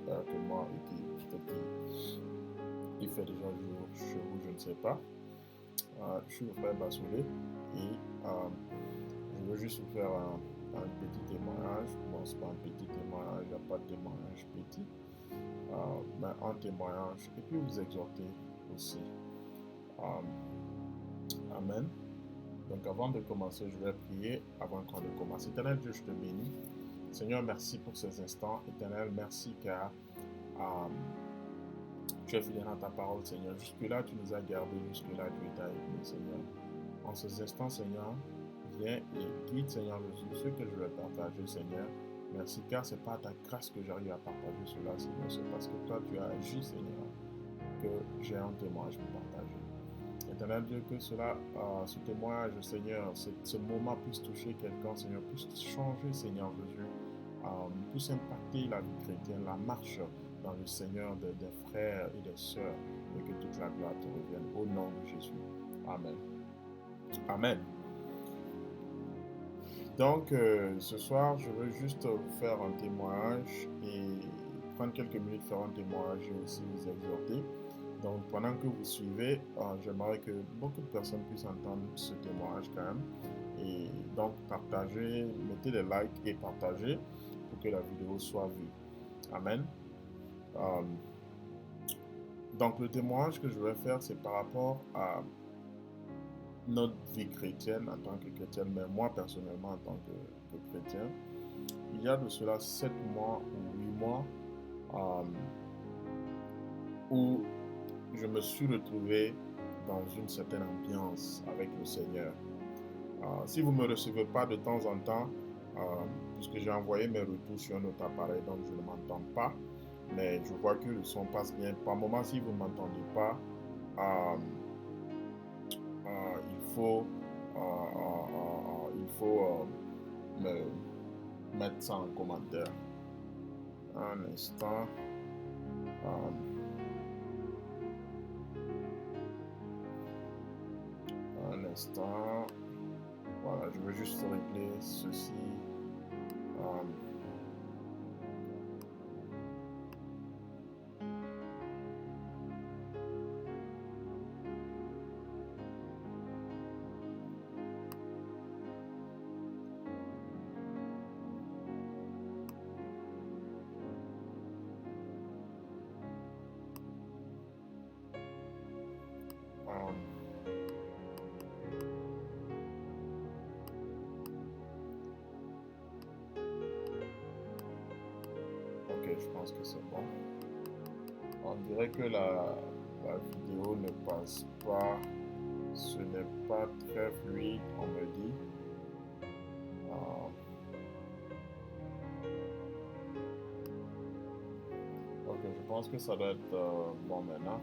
que moi et qui peut-être il fait déjà jour chez vous, je ne sais pas. Je suis le frère Basoulé et je veux juste vous faire un petit témoignage. Bon, c'est pas un petit témoignage, il n'y a pas de témoignage petit, mais un témoignage et puis vous exhorter aussi. Amen. Donc avant de commencer, je vais prier avant qu'on ne commence. Éternel Dieu, je te bénis. Seigneur, merci pour ces instants. Éternel, merci car tu es fidèle dans ta parole, Seigneur. Jusque-là, tu nous as gardés. Jusque-là, tu es avec nous, Seigneur. En ces instants, Seigneur, viens et guide, Seigneur Jésus, ce que je vais partager, Seigneur. Merci car c'est par ta grâce que j'arrive à partager cela, Seigneur. C'est parce que toi, tu as agi, Seigneur, que j'ai un témoignage pour partager. Éternel Dieu, que cela, ce témoignage, Seigneur, ce moment puisse toucher quelqu'un, Seigneur, puisse changer, Seigneur Jésus, puisse impacter la vie chrétienne, la marche dans le Seigneur des frères et des sœurs, et que toute la gloire te revienne au nom de Jésus. Amen. Amen. Donc, ce soir, je veux juste vous faire un témoignage et prendre quelques minutes, faire un témoignage et aussi vous exhorter. Donc, pendant que vous suivez, j'aimerais que beaucoup de personnes puissent entendre ce témoignage quand même. Et donc, partagez, mettez des likes et partagez pour que la vidéo soit vue. Amen. Donc, le témoignage que je vais faire, c'est par rapport à notre vie chrétienne en tant que chrétienne, mais moi personnellement en tant que chrétien. Il y a de cela 7 mois ou 8 mois où je me suis retrouvé dans une certaine ambiance avec le Seigneur. Si vous ne me recevez pas de temps en temps, puisque j'ai envoyé mes retours sur un autre appareil, donc je ne m'entends pas, mais je vois que le son passe bien. Par moment, si vous ne m'entendez pas, il faut me mettre ça en commentaire. Un instant. Un instant. Voilà, je veux juste régler ceci. Ok, je pense que c'est bon. On dirait que la vidéo ne passe pas. Ce n'est pas très fluide, on me dit. Ok, je pense que ça doit être bon maintenant.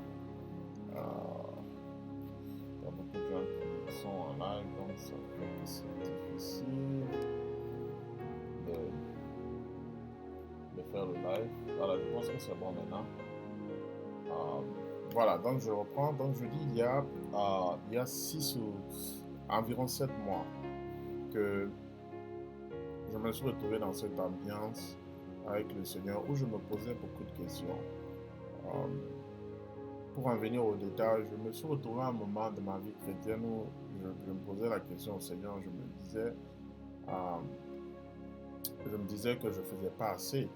Il y a beaucoup de gens qui sont en live, donc ça fait que c'est difficile de faire le live. Voilà, je pense que c'est bon maintenant. Voilà, donc je reprends. Donc je dis il y a 6 ou environ 7 mois que je me suis retrouvé dans cette ambiance avec le Seigneur où je me posais beaucoup de questions. Pour en venir au détail, je me suis retrouvé à un moment de ma vie chrétienne où je me posais la question au Seigneur. Je me disais que je ne faisais pas assez.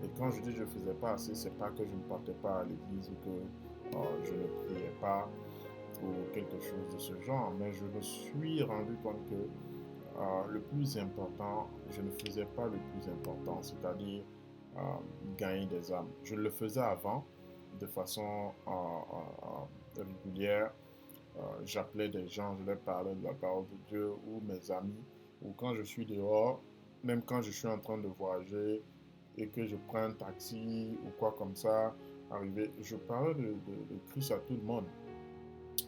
Et quand je dis je ne faisais pas assez, c'est pas que je ne partais pas à l'église ou que je ne priais pas ou quelque chose de ce genre, mais je me suis rendu compte que le plus important, je ne faisais pas le plus important, c'est-à-dire gagner des âmes. Je le faisais avant de façon régulière. J'appelais des gens, je leur parlais de la parole de Dieu ou mes amis, ou quand je suis dehors, même quand je suis en train de voyager et que je prends un taxi ou quoi comme ça, arrivé, je parlais de Christ à tout le monde.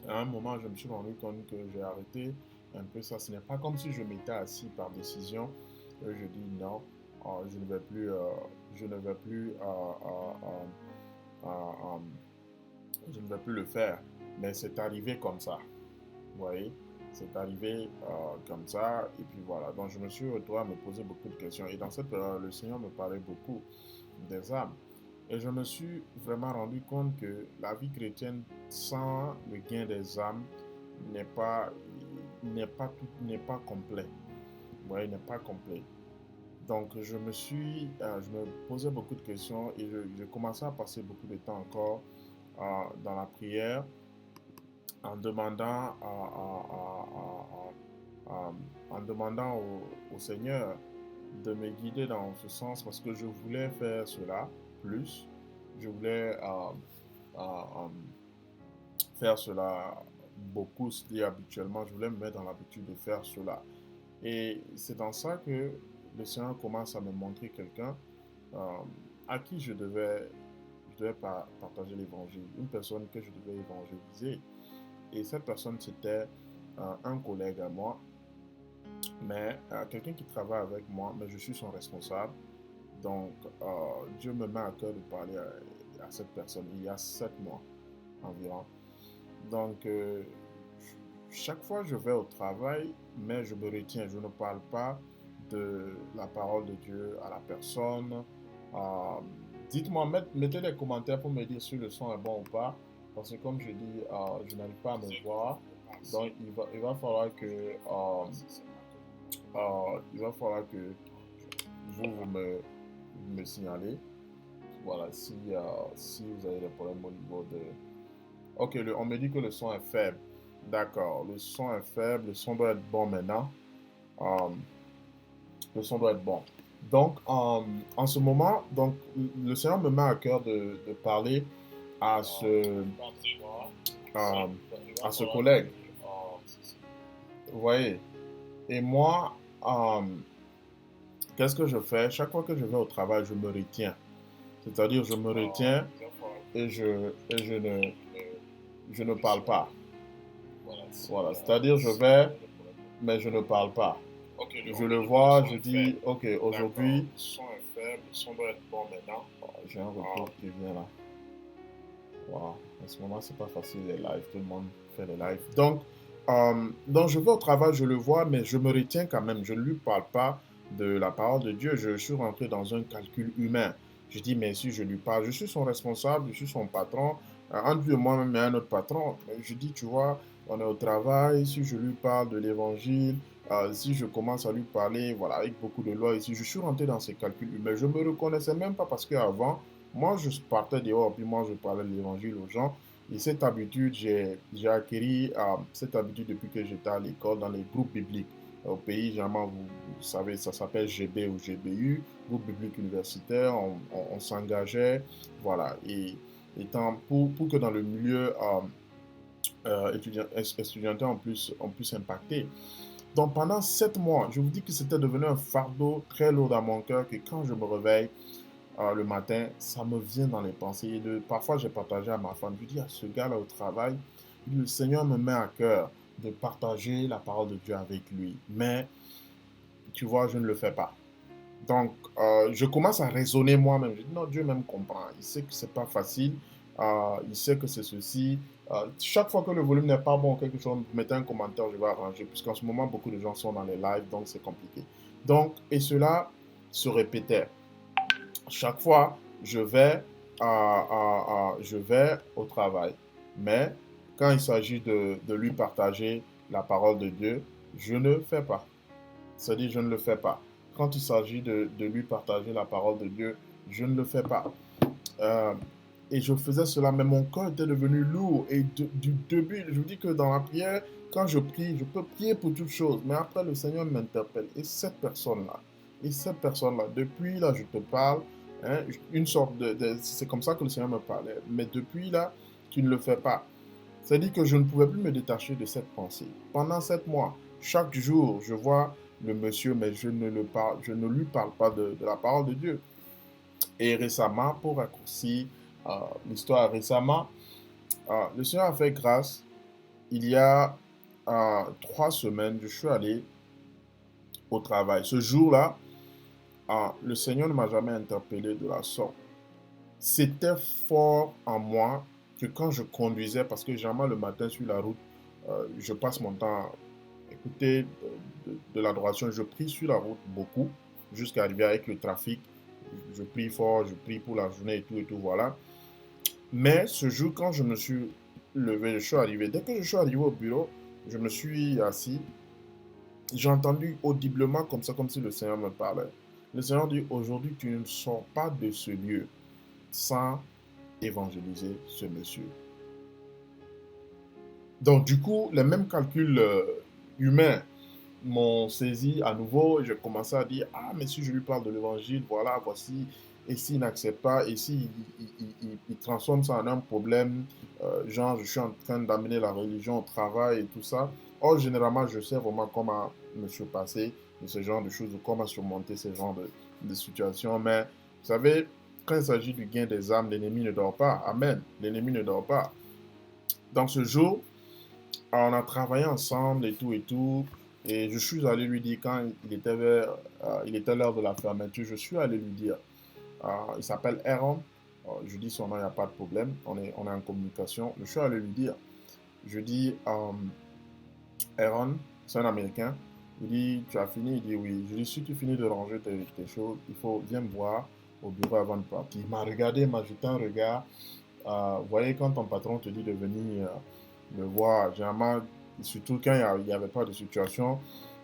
À un moment, je me suis rendu compte que j'ai arrêté un peu ça. Ce n'est pas comme si je m'étais assis par décision et je dis non, je ne vais plus, je ne vais plus, je ne vais plus le faire. Mais c'est arrivé comme ça. Vous voyez, c'est arrivé comme ça. Et puis voilà. Donc je me suis retrouvé à me poser beaucoup de questions. Et dans cette période, le Seigneur me parlait beaucoup des âmes. Et je me suis vraiment rendu compte que la vie chrétienne sans le gain des âmes n'est pas, n'est pas complet. Ouais, n'est pas complet. Donc, je me posais beaucoup de questions et je commençais à passer beaucoup de temps encore dans la prière en demandant, en demandant au Seigneur de me guider dans ce sens parce que je voulais faire cela plus. Je voulais faire cela beaucoup, c'est-à-dire habituellement, je voulais me mettre dans l'habitude de faire cela. Et c'est dans ça que le Seigneur commence à me montrer quelqu'un euh, à qui je devais partager l'évangile, une personne que je devais évangéliser. Et cette personne, c'était un collègue à moi, mais quelqu'un qui travaille avec moi, mais je suis son responsable. Donc, Dieu me met à cœur de parler à cette personne il y a 7 mois environ. Donc, chaque fois je vais au travail, mais je me retiens, je ne parle pas de la parole de Dieu à la personne. Euh, Dites-moi, mettez des commentaires pour me dire si le son est bon ou pas, parce que comme je dis, je n'arrive pas à me voir. Donc, il va falloir que, il va falloir que vous me signalez. Voilà, si vous avez des problèmes au niveau de... Ok, on me dit que le son est faible. D'accord, le son est faible, le son doit être bon maintenant. Euh, le son doit être bon. Donc, en ce moment, donc, le Seigneur me met à cœur de parler à euh, à ce collègue. Vous voyez? Et moi, qu'est-ce que je fais? Chaque fois que je vais au travail, je me retiens. C'est-à-dire, je me retiens et je ne parle pas. Voilà, c'est-à-dire, je vais, mais je ne parle pas. Je le vois, je dis, ok, aujourd'hui, le son est faible, le son doit être bon maintenant. Oh, j'ai un retour qui vient là. Wow. En ce moment, c'est pas facile les lives, tout le monde fait les lives. Donc je vais au travail, je le vois, mais je me retiens quand même. Je ne lui parle pas de la parole de Dieu. Je suis rentré dans un calcul humain. Je dis, mais si je lui parle, je suis son responsable, je suis son patron. Entre lui et moi-même, il y a un autre patron. Je dis, tu vois, on est au travail, si je lui parle de l'évangile, si je commence à lui parler, voilà, avec beaucoup de lois ici, je suis rentré dans ces calculs humains. Je ne me reconnaissais même pas parce qu'avant, moi, je partais dehors, puis moi, je parlais de l'évangile aux gens. Et cette habitude, j'ai acquis cette habitude depuis que j'étais à l'école, dans les groupes bibliques. Au pays, généralement, vous savez, ça s'appelle GB ou GBU, groupe biblique universitaire. On s'engageait, voilà. Et pour que dans le milieu étudiantin, on puisse impacter. Donc, pendant 7 mois, je vous dis que c'était devenu un fardeau très lourd dans mon cœur que quand je me réveille, le matin, ça me vient dans les pensées. Parfois, j'ai partagé à ma femme, je dis à ce gars-là au travail, le Seigneur me met à cœur de partager la parole de Dieu avec lui. Mais, tu vois, je ne le fais pas. Donc, je commence à raisonner moi-même. Je dis, non, Dieu même comprend. Il sait que c'est pas facile. Il sait que c'est ceci. Chaque fois que le volume n'est pas bon, quelque chose, mettez un commentaire, je vais arranger. Puisqu'en ce moment, beaucoup de gens sont dans les lives, donc c'est compliqué. Donc, et cela se répétait. Chaque fois, je vais au travail. Mais quand il s'agit de lui partager la parole de Dieu, je ne fais pas. C'est-à-dire, je ne le fais pas. Quand il s'agit de lui partager la parole de Dieu, je ne le fais pas. Euh, et je faisais cela, mais mon corps était devenu lourd. Et du début, je vous dis que dans la prière, quand je prie, je peux prier pour toutes choses. Mais après, le Seigneur m'interpelle. Et cette personne-là, depuis là, je te parle, hein, une sorte c'est comme ça que le Seigneur me parlait. Mais depuis là, tu ne le fais pas. C'est-à-dire que je ne pouvais plus me détacher de cette pensée. Pendant 7 mois, chaque jour, je vois le monsieur, mais je ne lui parle pas de la parole de Dieu. Et récemment, pour raccourcir l'histoire récemment, le Seigneur a fait grâce. Il y a 3 semaines, je suis allé au travail. Ce jour-là, le Seigneur ne m'a jamais interpellé de la sorte. C'était fort en moi que quand je conduisais, parce que généralement le matin sur la route, je passe mon temps à écouter de l'adoration. Je prie sur la route beaucoup jusqu'à arriver avec le trafic. je prie fort, je prie pour la journée et tout, voilà. Mais ce jour, quand je me suis levé, je suis arrivé. Dès que je suis arrivé au bureau, je me suis assis. J'ai entendu audiblement comme ça, comme si le Seigneur me parlait. Le Seigneur dit, aujourd'hui, tu ne sors pas de ce lieu sans évangéliser ce monsieur. Donc, du coup, les mêmes calculs humains m'ont saisi à nouveau et j'ai commencé à dire, ah, mais si je lui parle de l'évangile, voilà, voici, et s'il n'accepte pas, et s'il il transforme ça en un problème, genre, je suis en train d'amener la religion au travail et tout ça. Or, généralement, je sais vraiment comment me surpasser de ce genre de choses, comment surmonter ce genre de situations, mais vous savez, quand il s'agit du gain des âmes, l'ennemi ne dort pas. Amen. L'ennemi ne dort pas. Dans ce jour, on a travaillé ensemble et tout et tout. Et je suis allé lui dire quand il était l'heure de la fermeture, je suis allé lui dire, il s'appelle Aaron. Je dis son nom, il n'y a pas de problème. On est en communication. Je suis allé lui dire, je dis, Aaron, c'est un Américain. Il dit, tu as fini? Il dit oui. Je dis, si tu finis de ranger tes choses, viens me voir au bureau avant de partir. Il m'a regardé, il m'a jeté un regard. Vous voyez, quand ton patron te dit de venir le voir, généralement, surtout quand il n'y avait pas de situation,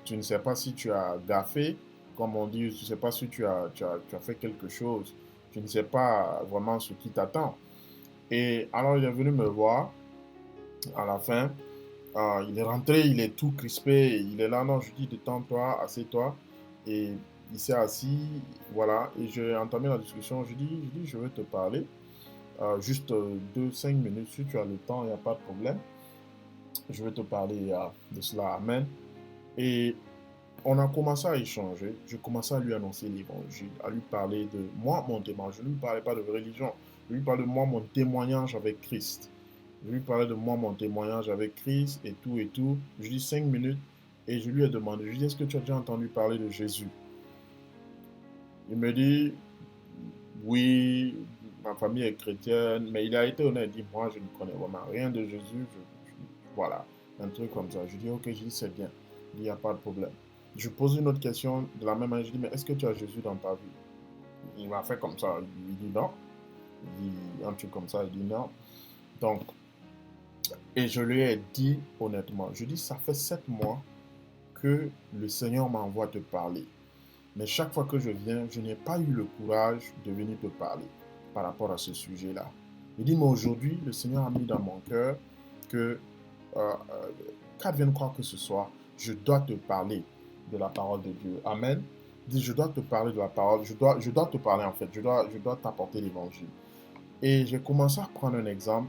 tu ne sais pas si tu as gaffé, comme on dit, tu ne sais pas si tu as fait quelque chose, tu ne sais pas vraiment ce qui t'attend. Et alors, il est venu me voir à la fin. Il est rentré, il est tout crispé, il est là, non, je dis, détends-toi, assieds-toi. Et il s'est assis, voilà, et j'ai entamé la discussion, je dis, je vais te parler. Juste 2-5 minutes, si tu as le temps, il n'y a pas de problème. Je vais te parler de cela. Amen. Et on a commencé à échanger. Je commençais à lui annoncer l'évangile, à lui parler de moi, mon témoignage. Je ne lui parlais pas de religion. Je lui parlais de moi, mon témoignage avec Christ. Je lui parlais de moi, mon témoignage avec Christ et tout et tout. Je lui dis 5 minutes et je lui ai demandé, je lui dis, est-ce que tu as déjà entendu parler de Jésus? Il me dit, oui, ma famille est chrétienne, mais il a été honnête, il dit, moi, je ne connais vraiment rien de Jésus, voilà, un truc comme ça. Je dis, ok, je dis, c'est bien, il n'y a pas de problème. Je pose une autre question de la même manière, je dis, mais est-ce que tu as Jésus dans ta vie? Il m'a fait comme ça, il dit non, il dit un truc comme ça, il dit non. Donc, et je lui ai dit honnêtement, je dis, ça fait 7 mois que le Seigneur m'envoie te parler. Mais chaque fois que je viens, je n'ai pas eu le courage de venir te parler par rapport à ce sujet-là. Il dit, mais aujourd'hui, le Seigneur a mis dans mon cœur que, qu'advienne quoi que ce soit, je dois te parler de la parole de Dieu. Amen. Il dit, je dois te parler de la parole, je dois te parler en fait, je dois t'apporter l'évangile. Et j'ai commencé à prendre un exemple.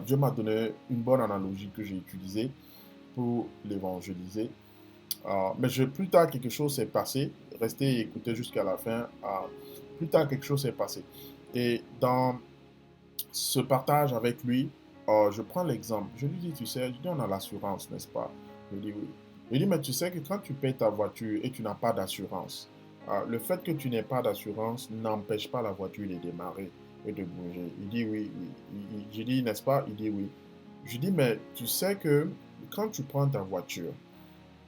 Dieu m'a donné une bonne analogie que j'ai utilisée pour l'évangéliser. Mais plus tard, quelque chose s'est passé. Restez et écoutez jusqu'à la fin. Plus tard, quelque chose s'est passé. Et dans ce partage avec lui, je prends l'exemple. Je lui dis, tu sais, je dis, on a l'assurance, n'est-ce pas? Je dis oui. Il dit, mais tu sais que quand tu payes ta voiture et tu n'as pas d'assurance, le fait que tu n'aies pas d'assurance n'empêche pas la voiture de démarrer et de bouger. Il dit oui, oui. Je dis, n'est-ce pas? Il dit oui. Je dis, mais tu sais que quand tu prends ta voiture,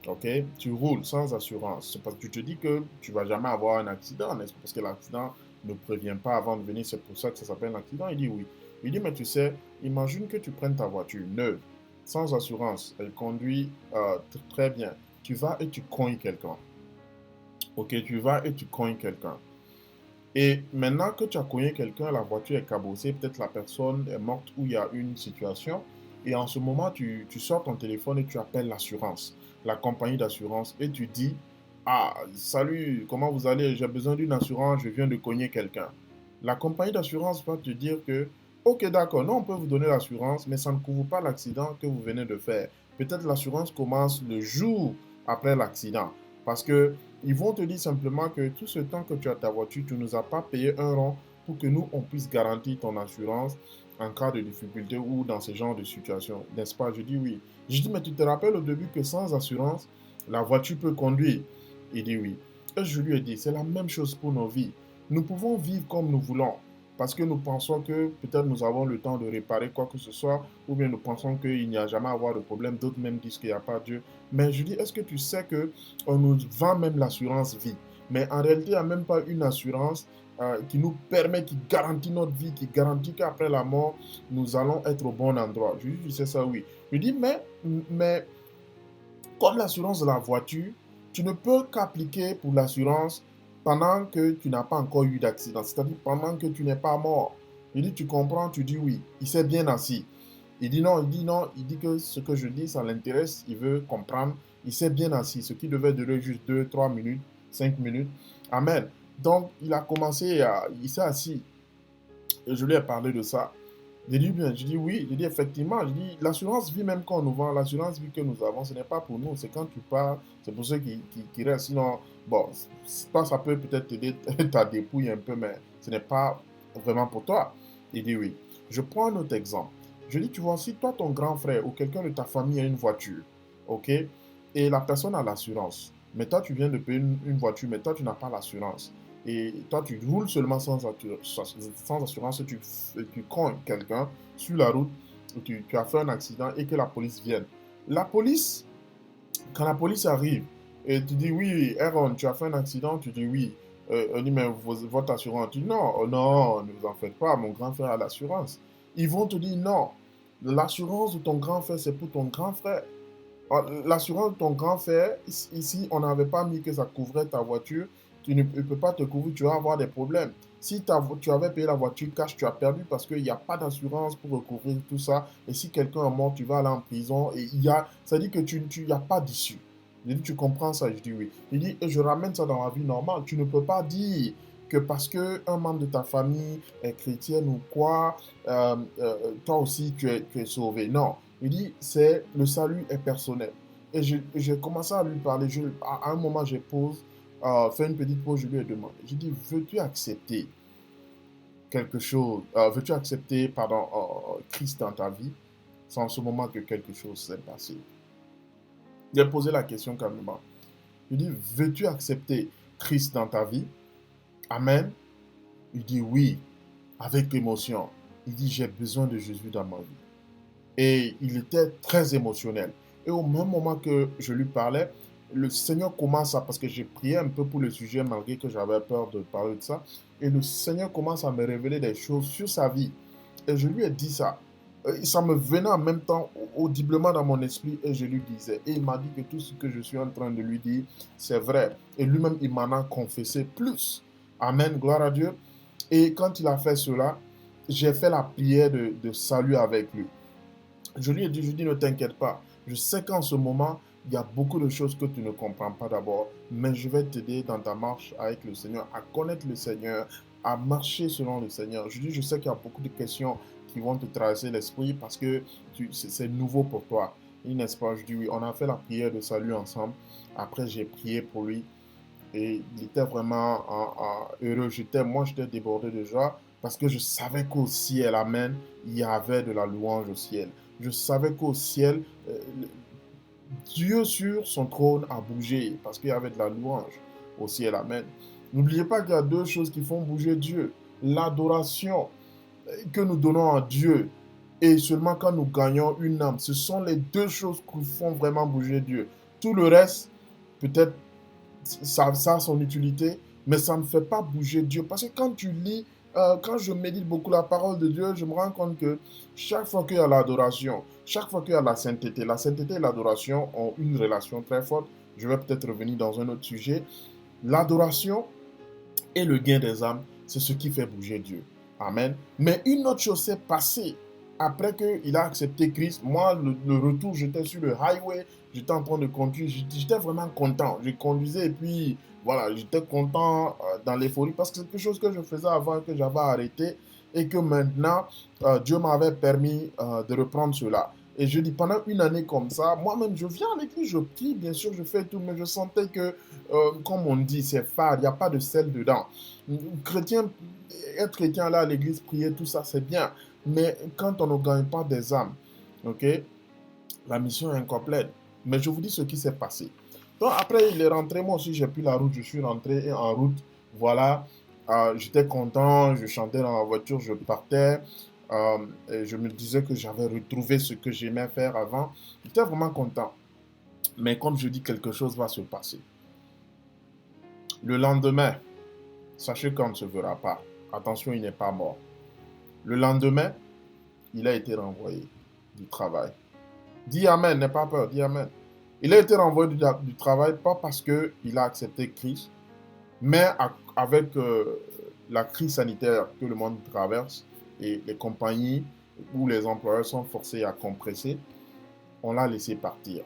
ok, tu roules sans assurance. C'est parce que tu te dis que tu vas jamais avoir un accident, n'est-ce pas? Parce que l'accident ne prévient pas avant de venir, c'est pour ça que ça s'appelle un accident. Il dit oui. Il dit, mais tu sais, imagine que tu prennes ta voiture neuve, sans assurance, elle conduit très bien. Tu vas et tu cognes quelqu'un. Ok, tu vas et tu cognes quelqu'un. Et maintenant que tu as cogné quelqu'un, la voiture est cabossée, peut-être la personne est morte ou il y a une situation. Et en ce moment, tu sors ton téléphone et tu appelles l'assurance, la compagnie d'assurance, et tu dis, ah, salut, comment vous allez? J'ai besoin d'une assurance, je viens de cogner quelqu'un. La compagnie d'assurance va te dire que, ok, d'accord, non, on peut vous donner l'assurance, mais ça ne couvre pas l'accident que vous venez de faire. Peut-être l'assurance commence le jour après l'accident. Parce que ils vont te dire simplement que tout ce temps que tu as ta voiture, tu ne nous as pas payé un rond pour que nous, on puisse garantir ton assurance en cas de difficulté ou dans ce genre de situation. N'est-ce pas? Je dis oui. Je dis, mais tu te rappelles au début que sans assurance, la voiture peut conduire? Il dit oui. Et je lui ai dit, c'est la même chose pour nos vies. Nous pouvons vivre comme nous voulons parce que nous pensons que peut-être nous avons le temps de réparer quoi que ce soit, ou bien nous pensons qu'il n'y a jamais à avoir de problème. D'autres même disent qu'il n'y a pas Dieu. Mais je dis, est-ce que tu sais que on nous vend même l'assurance vie? Mais en réalité, il n'y a même pas une assurance qui nous permet, qui garantit notre vie, qui garantit qu'après la mort, nous allons être au bon endroit. Je lui dis, c'est ça, oui. Je lui dis, mais comme l'assurance de la voiture, tu ne peux qu'appliquer pour l'assurance pendant que tu n'as pas encore eu d'accident, c'est-à-dire pendant que tu n'es pas mort. Il dit, tu comprends, tu dis oui. Il s'est bien assis. Il dit non, il dit que ce que je dis, ça l'intéresse, il veut comprendre. Il s'est bien assis, ce qui devait durer juste 2, 3 minutes, 5 minutes. Amen. Donc, il a commencé, il s'est assis. Et je lui ai parlé de ça. J'ai dit bien, je dis oui, je dis effectivement, je dis l'assurance vie même quand on nous vend, l'assurance vie que nous avons, ce n'est pas pour nous, c'est quand tu pars, c'est pour ceux qui restent. Sinon, bon, ça peut peut-être t'aider ta dépouille un peu, mais ce n'est pas vraiment pour toi. Il dit oui. Je prends un autre exemple. Je dis, tu vois, si toi, ton grand frère ou quelqu'un de ta famille a une voiture, ok, et la personne a l'assurance, mais toi, tu viens de payer une voiture, mais toi, tu n'as pas l'assurance et toi tu roules seulement sans assurance, tu cognes quelqu'un sur la route, tu as fait un accident et que la police vienne. La police, quand la police arrive, et tu dis oui, Aaron, tu as fait un accident, tu dis oui. On dit, mais votre assurance, tu dis non, oh non, ne vous en faites pas, mon grand frère a l'assurance. Ils vont te dire non, l'assurance de ton grand frère, c'est pour ton grand frère. L'assurance de ton grand frère, ici, on n'avait pas mis que ça couvrait ta voiture. Tu ne peux pas te couvrir, tu vas avoir des problèmes. Si tu avais payé la voiture cash, tu as perdu parce qu'il n'y a pas d'assurance pour recouvrir tout ça. Et si quelqu'un est mort, tu vas aller en prison. Et ça dit que tu n'y a pas d'issue. Je dis, tu comprends ça? Je dis oui. Il dit, et je ramène ça dans la vie normale. Tu ne peux pas dire que parce qu'un membre de ta famille est chrétienne ou quoi, toi aussi tu es sauvé. Non. Il dit, c'est le salut est personnel. Et j'ai commencé à lui parler. À un moment, j'ai fait une petite pause, je lui ai demandé. J'ai dit, veux-tu accepter quelque chose, veux-tu accepter, pardon, Christ dans ta vie, sans ce moment que quelque chose s'est passé? J'ai posé la question calmement. Il dit, veux-tu accepter Christ dans ta vie? Amen. Il dit oui, avec émotion. Il dit, j'ai besoin de Jésus dans ma vie. Et il était très émotionnel. Et au même moment que je lui parlais, le Seigneur commence à, parce que j'ai prié un peu pour le sujet malgré que j'avais peur de parler de ça, et le Seigneur commence à me révéler des choses sur sa vie. Et je lui ai dit ça. Ça me venait en même temps audiblement dans mon esprit et je lui disais. Et il m'a dit que tout ce que je suis en train de lui dire, c'est vrai. Et lui-même, il m'en a confessé plus. Amen, gloire à Dieu. Et quand il a fait cela, j'ai fait la prière de salut avec lui. Je lui ai dit, ne t'inquiète pas. Je sais qu'en ce moment, il y a beaucoup de choses que tu ne comprends pas d'abord, mais je vais t'aider dans ta marche avec le Seigneur, à connaître le Seigneur, à marcher selon le Seigneur. Je dis, je sais qu'il y a beaucoup de questions qui vont te traverser l'esprit parce que c'est nouveau pour toi. Et n'est-ce pas? Je dis oui, on a fait la prière de salut ensemble. Après, j'ai prié pour lui et il était vraiment heureux. Moi, j'étais débordé de joie parce que je savais qu'au ciel, amen, il y avait de la louange au ciel. Je savais qu'au ciel, Dieu sur son trône a bougé parce qu'il y avait de la louange au ciel, amen. N'oubliez pas qu'il y a deux choses qui font bouger Dieu. L'adoration que nous donnons à Dieu et seulement quand nous gagnons une âme. Ce sont les deux choses qui font vraiment bouger Dieu. Tout le reste, peut-être ça a son utilité, mais ça ne fait pas bouger Dieu. Parce que quand tu lis, quand je médite beaucoup la parole de Dieu, je me rends compte que chaque fois qu'il y a l'adoration, chaque fois qu'il y a la sainteté et l'adoration ont une relation très forte. Je vais peut-être revenir dans un autre sujet. L'adoration et le gain des âmes, c'est ce qui fait bouger Dieu. Amen. Mais une autre chose s'est passée après qu'il a accepté Christ. Moi, le retour, j'étais sur le highway, j'étais en train de conduire, j'étais vraiment content. Je conduisais et puis, voilà, j'étais content dans l'euphorie parce que c'est quelque chose que je faisais avant, que j'avais arrêté et que maintenant, Dieu m'avait permis de reprendre cela. Et je dis, pendant une année comme ça, moi-même, je viens à l'église, je prie, bien sûr, je fais tout, mais je sentais que, comme on dit, c'est fade, il n'y a pas de sel dedans. Chrétien, être chrétien là à l'église, prier, tout ça, c'est bien. Mais quand on ne gagne pas des âmes, ok, la mission est incomplète. Mais je vous dis ce qui s'est passé. Donc après, il est rentré, moi aussi j'ai pris la route, je suis rentré et en route, voilà, j'étais content, je chantais dans la voiture, je partais, et je me disais que j'avais retrouvé ce que j'aimais faire avant. J'étais vraiment content. Mais comme je dis, quelque chose va se passer. Le lendemain, sachez qu'on ne se verra pas. Attention, il n'est pas mort. Le lendemain, il a été renvoyé du travail. Dis Amen, n'aie pas peur, dis Amen. Il a été renvoyé du travail, pas parce qu'il a accepté Christ, mais avec la crise sanitaire que le monde traverse et les compagnies où les employeurs sont forcés à compresser, on l'a laissé partir.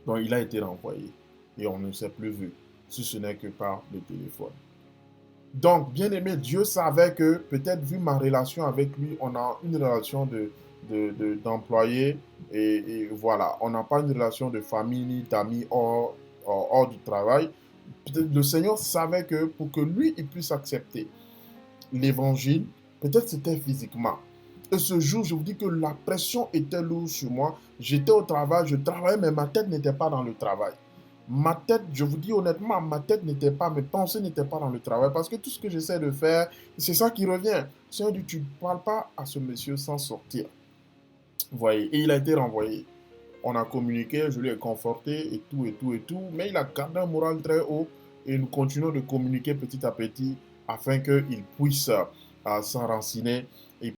Donc il a été renvoyé et on ne s'est plus vu, si ce n'est que par le téléphone. Donc, bien aimé, Dieu savait que peut-être vu ma relation avec lui, on a une relation d'employé et voilà, on n'a pas une relation de famille ni d'amis hors du travail. Peut-être le Seigneur savait que pour que lui, il puisse accepter l'évangile, peut-être c'était physiquement. Et ce jour, je vous dis que la pression était lourde sur moi. J'étais au travail, je travaillais, mais ma tête n'était pas dans le travail. Ma tête, je vous dis honnêtement, ma tête n'était pas, mes pensées n'étaient pas dans le travail. Parce que tout ce que j'essaie de faire, c'est ça qui revient. Seigneur dit, tu ne parles pas à ce monsieur sans sortir. Vous voyez, et il a été renvoyé. On a communiqué, je lui ai conforté et tout, et tout, et tout. Mais il a gardé un moral très haut et nous continuons de communiquer petit à petit afin qu'il puisse s'enraciner et